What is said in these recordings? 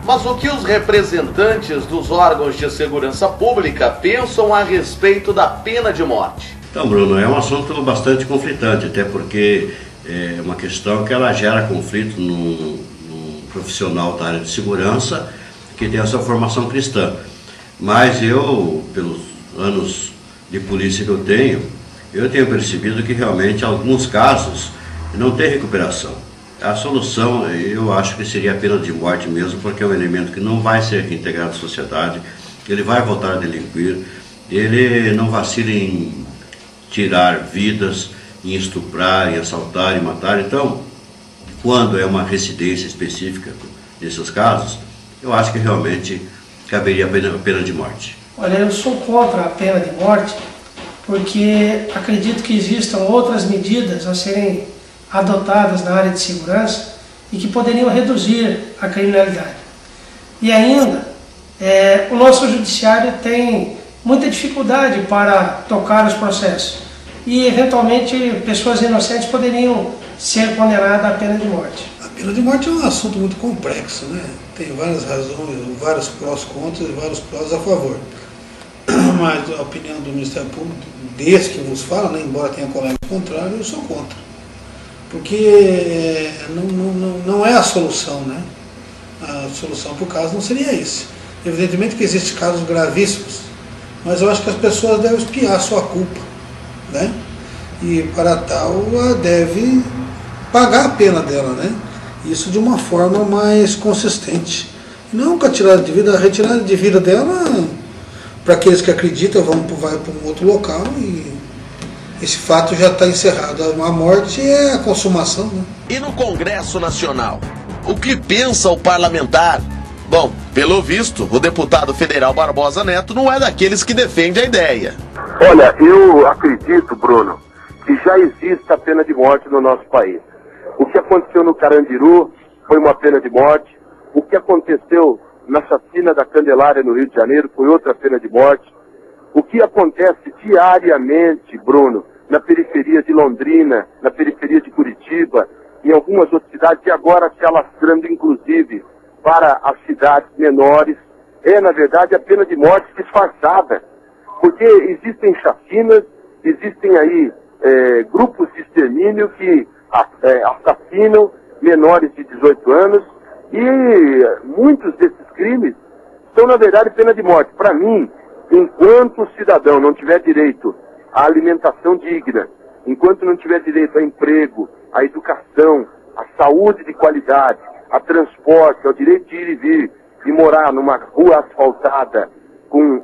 Mas o que os representantes dos órgãos de segurança pública pensam a respeito da pena de morte? Então, Bruno, é um assunto bastante conflitante, até porque é uma questão que ela gera conflito num profissional da área de segurança que tem a sua formação cristã. Mas eu, pelos anos de polícia que eu tenho percebido que realmente em alguns casos não tem recuperação. A solução, eu acho que seria a pena de morte mesmo, porque é um elemento que não vai ser reintegrado à sociedade, ele vai voltar a delinquir, ele não vacila em tirar vidas, em estuprar, em assaltar, em matar. Então, quando é uma residência específica nesses casos, eu acho que realmente caberia a pena de morte. Olha, eu sou contra a pena de morte, porque acredito que existam outras medidas a serem adotadas na área de segurança e que poderiam reduzir a criminalidade. E ainda, o nosso judiciário tem muita dificuldade para tocar os processos e, eventualmente, pessoas inocentes poderiam ser condenadas à pena de morte. A pena de morte é um assunto muito complexo, né? Tem várias razões, vários prós contra e vários prós a favor. Mas a opinião do Ministério Público, desse que vos fala, né, embora tenha colega contrário, eu sou contra. Porque não é a solução, né? A solução para o caso não seria isso. Evidentemente que existem casos gravíssimos, mas eu acho que as pessoas devem expiar a sua culpa, né? E para tal, ela deve pagar a pena dela, né? Isso de uma forma mais consistente. Não com a retirada de vida, a retirada de vida dela, para aqueles que acreditam, vai para um outro local e esse fato já está encerrado. A morte é a consumação, né? E no Congresso Nacional, o que pensa o parlamentar? Bom, pelo visto, o deputado federal Barbosa Neto não é daqueles que defende a ideia. Olha, eu acredito, Bruno, que já existe a pena de morte no nosso país. O que aconteceu no Carandiru foi uma pena de morte. O que aconteceu na chacina da Candelária no Rio de Janeiro foi outra pena de morte. O que acontece diariamente, Bruno, na periferia de Londrina, na periferia de Curitiba, em algumas outras cidades, e agora se alastrando, inclusive, para as cidades menores, é, na verdade, a pena de morte disfarçada. Porque existem chacinas, existem aí grupos de extermínio que assassinam menores de 18 anos, e muitos desses crimes são, na verdade, pena de morte. Para mim, enquanto o cidadão não tiver direito à alimentação digna, enquanto não tiver direito a emprego, à educação, à saúde de qualidade, a transporte, ao direito de ir e vir, de morar numa rua asfaltada, com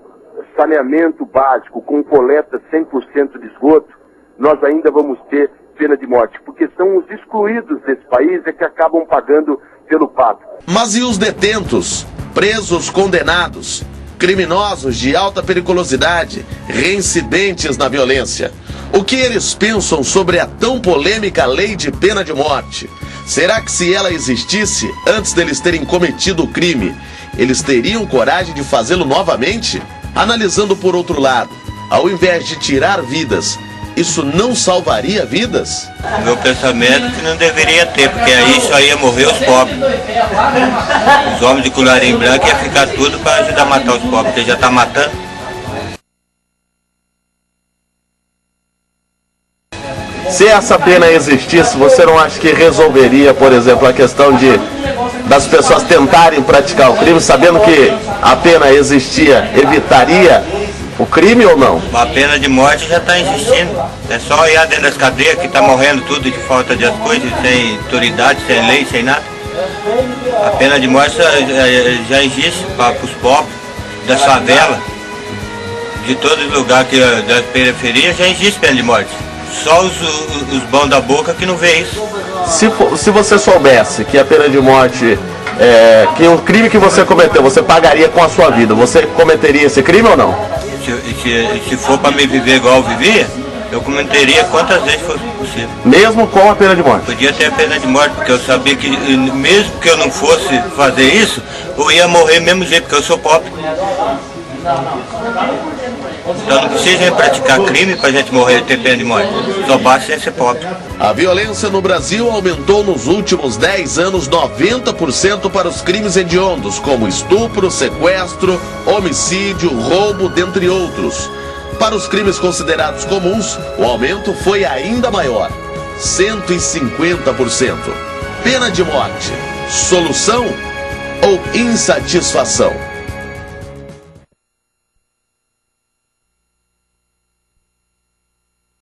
saneamento básico, com coleta 100% de esgoto, nós ainda vamos ter pena de morte, porque são os excluídos desse país que acabam pagando pelo pato. Mas e os detentos, presos, condenados, criminosos de alta periculosidade, reincidentes na violência? O que eles pensam sobre a tão polêmica lei de pena de morte? Será que se ela existisse antes deles terem cometido o crime, eles teriam coragem de fazê-lo novamente? Analisando por outro lado, ao invés de tirar vidas, isso não salvaria vidas? Meu pensamento é que não deveria ter, porque aí só ia morrer os pobres. Os homens de colarinho branco iam ficar tudo para ajudar a matar os pobres, porque já está matando. Se essa pena existisse, você não acha que resolveria, por exemplo, a questão das pessoas tentarem praticar o crime, sabendo que a pena existia, evitaria o crime ou não? A pena de morte já está existindo. É só ir dentro das cadeias que está morrendo tudo de falta de as coisas, sem autoridade, sem lei, sem nada. A pena de morte já existe para os pobres, das favelas, de todos os lugares das periferias já existe pena de morte. Só os bons da boca que não vê isso. Se você soubesse que a pena de morte, que o crime que você cometeu, você pagaria com a sua vida, você cometeria esse crime ou não? Se for para me viver igual eu vivia, eu cometeria quantas vezes fosse possível. Mesmo com a pena de morte? Podia ter a pena de morte, porque eu sabia que mesmo que eu não fosse fazer isso, eu ia morrer do mesmo jeito, porque eu sou pobre. Então não precisa praticar crime para a gente morrer e ter pena de morte. Só basta ser pobre. A violência no Brasil aumentou nos últimos 10 anos 90% para os crimes hediondos, como estupro, sequestro, homicídio, roubo, dentre outros. Para os crimes considerados comuns, o aumento foi ainda maior, 150%. Pena de morte, solução ou insatisfação?